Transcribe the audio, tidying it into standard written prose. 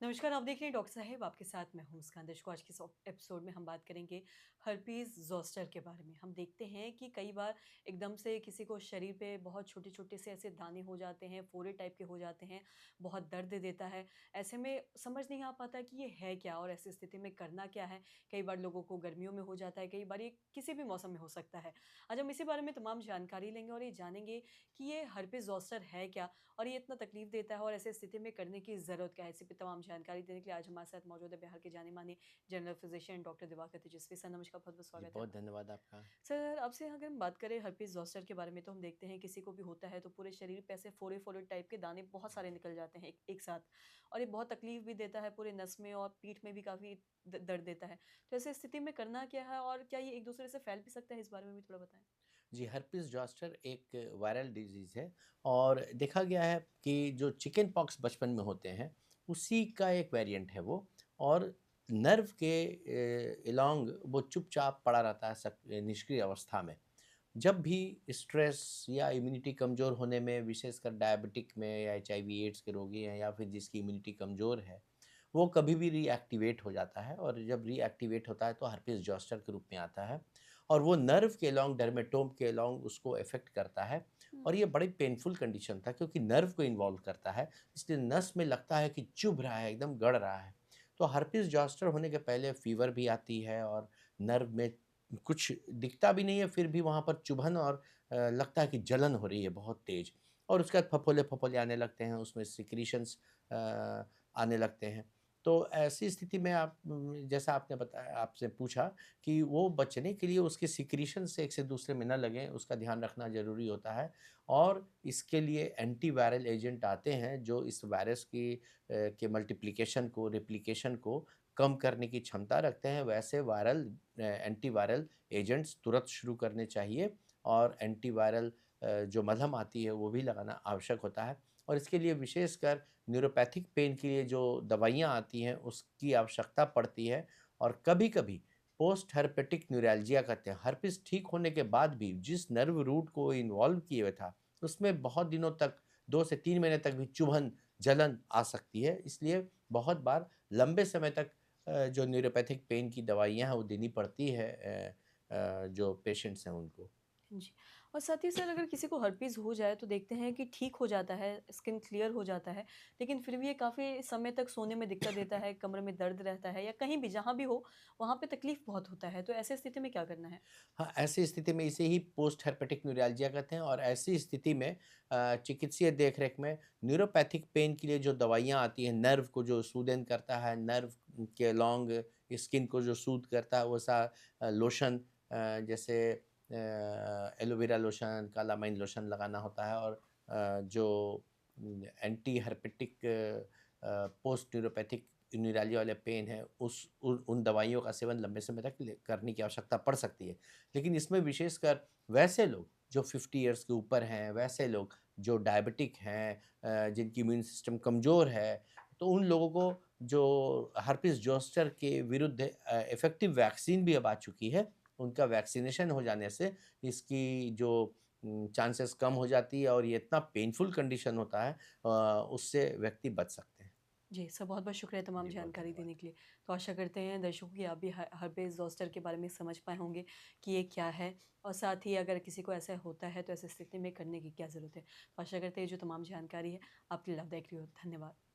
नमस्कार, आप देख रहे हैं डॉक्टर साहेब, आपके साथ मैं हूँ मुस्कान। दर्शकों, आज के इस एपिसोड में हम बात करेंगे हर्पीज़ ज़ोस्टर के बारे में। हम देखते हैं कि कई बार एकदम से किसी को शरीर पे बहुत छोटे-छोटे से ऐसे दाने हो जाते हैं, फोड़े टाइप के हो जाते हैं, बहुत दर्द देता है। ऐसे में समझ नहीं आ पाता कि ये है क्या और ऐसी स्थिति में करना क्या है? कई बार लोगों को गर्मियों में हो जाता है, कई बार ये किसी भी मौसम में हो सकता है। आज हम इसी बारे में तमाम जानकारी लेंगे और ये जानेंगे कि ये हर्पीज़ ज़ोस्टर है क्या? और ये इतना तकलीफ देता है और ऐसे स्थिति में करने की ज़रूरत क्या है? इसी पे तमाम जानकारी देने के लिए आज हमारे साथ मौजूद है बिहार के जाने-माने जनरल फिजिशियन डॉक्टर दिवाकर तेजस्वी सर। नमस्कार, बहुत-बहुत जी, स्वागत है बहुत आपका। धन्यवाद आपका। सर, आपसे अगर हम बात करें herpes ज़ोस्टर के बारे में तो हम देखते हैं किसी को भी होता है तो पूरे शरीर पे ऐसे फोड़े-फोड़े टाइप के दाने बहुत सारे निकल जाते हैं एक एक साथ और ये बहुत तकलीफ भी देता है पूरे नस में और पीठ में भी काफ़ी द दर्द देता है। तो ऐसी स्थिति में करना क्या है और क्या ये एक-दूसरे से फैल भी सकता है? इस बारे में भी थोड़ा बताएँ। जी, हर्पिस ज़ॉस्टर एक वायरल डिज़ीज़ है और देखा गया है कि जो चिकन पॉक्स बचपन में होते हैं, उसी का एक वेरिएंट है वो और नर्व के अलोंग वो चुपचाप पड़ा रहता है निष्क्रिय अवस्था में। जब भी स्ट्रेस या इम्यूनिटी कमज़ोर होने में, विशेषकर डायबिटिक में या एचआईवी एड्स के रोगी हैं या फिर जिसकी इम्यूनिटी कमज़ोर है, वो कभी भी रीएक्टिवेट हो जाता है और जब रीएक्टिवेट होता है तो हर्पिस ज़ॉस्टर के रूप में आता है और वो नर्व के अलोंग, डर्मेटोम के अलोंग उसको अफ़ेक्ट करता है और हुँ। ये बड़ी पेनफुल कंडीशन था क्योंकि नर्व को इन्वॉल्व करता है, इसलिए नस में लगता है कि चुभ रहा है, एकदम गड़ रहा है। तो हर्पिस ज़ॉस्टर होने के पहले फ़ीवर भी आती है और नर्व में कुछ दिखता भी नहीं है, फिर भी वहाँ पर चुभन और लगता है कि जलन हो रही है बहुत तेज़ और उसके बाद फफोले-फफोले आने लगते हैं, उसमें सिक्रीशंस आने लगते हैं। तो ऐसी स्थिति में आप जैसा आपने बताया आपसे पूछा कि वो बचने के लिए उसके सिक्रीशन से एक से दूसरे में ना लगें, उसका ध्यान रखना ज़रूरी होता है और इसके लिए एंटीवायरल एजेंट आते हैं जो इस वायरस के मल्टीप्लिकेशन को, रेप्लिकेशन को कम करने की क्षमता रखते हैं। वैसे एंटीवायरल एजेंट्स तुरंत शुरू करने चाहिए और एंटीवायरल जो मलहम आती है वो भी लगाना आवश्यक होता है और इसके लिए विशेषकर न्यूरोपैथिक पेन के लिए जो दवाइयाँ आती हैं उसकी आवश्यकता पड़ती है और कभी-कभी पोस्ट हर्पेटिक न्यूरैल्जिया कहते हैं। हर्पिस ठीक होने के बाद भी जिस नर्व रूट को इन्वॉल्व किए हुए था, उसमें बहुत दिनों तक 2 से 3 महीने तक भी चुभन, जलन आ सकती है। इसलिए बहुत बार लंबे समय तक जो न्यूरोपैथिक पेन की दवाइयाँ हैं वो देनी पड़ती है जो पेशेंट्स हैं उनको। जी। और साथ ही सर अगर किसी को हर्पीज़ हो जाए तो देखते हैं कि ठीक हो जाता है, स्किन क्लियर हो जाता है, लेकिन फिर भी ये काफ़ी समय तक सोने में दिक्कत देता है, कमर में दर्द रहता है या कहीं भी जहाँ भी हो, वहाँ पे तकलीफ़ बहुत होता है। तो ऐसे स्थिति में क्या करना है? हाँ, ऐसी स्थिति में इसे ही पोस्ट हेर्पेटिक न्यूरैल्जिया कहते हैं और ऐसी स्थिति में चिकित्सीय देख-रेख में न्यूरोपैथिक पेन के लिए जो दवाइयाँ आती हैं, नर्व को जो सूदेन करता है, नर्व के अलोंग स्किन को जो सूद करता है, लोशन जैसे एलोवेरा लोशन, कालामाइन लोशन लगाना होता है और जो एंटी हेर्पेटिक पोस्ट न्यूरोपैथिक न्यूरैल्जिया वाले पेन है उन दवाइयों का सेवन लंबे समय तक करने की आवश्यकता पड़ सकती है। लेकिन इसमें विशेषकर वैसे लोग जो 50 इयर्स के ऊपर हैं, वैसे लोग जो डायबिटिक हैं जिनकी इम्यून सिस्टम कमज़ोर है, तो उन लोगों को जो हर्पिस ज़ोस्टर के विरुद्ध इफ़ेक्टिव वैक्सीन भी अब आ चुकी है, उनका वैक्सीनेशन हो जाने से इसकी जो चांसेस कम हो जाती है और ये इतना पेनफुल कंडीशन होता है उससे व्यक्ति बच सकते हैं। जी, सर बहुत-बहुत शुक्रिया तमाम जी, बहुत जानकारी देने धन्यवाद। के लिए। तो आशा करते हैं दर्शकों की आप भी हर्पेज़ ज़ोस्टर के बारे में समझ पाए होंगे कि ये क्या है और साथ ही अगर किसी को ऐसा होता है तो ऐसी स्थिति में करने की क्या ज़रूरत है। तो आशा करते हैं जो तमाम जानकारी है आपके लिए लाभदायक रही हो। धन्यवाद।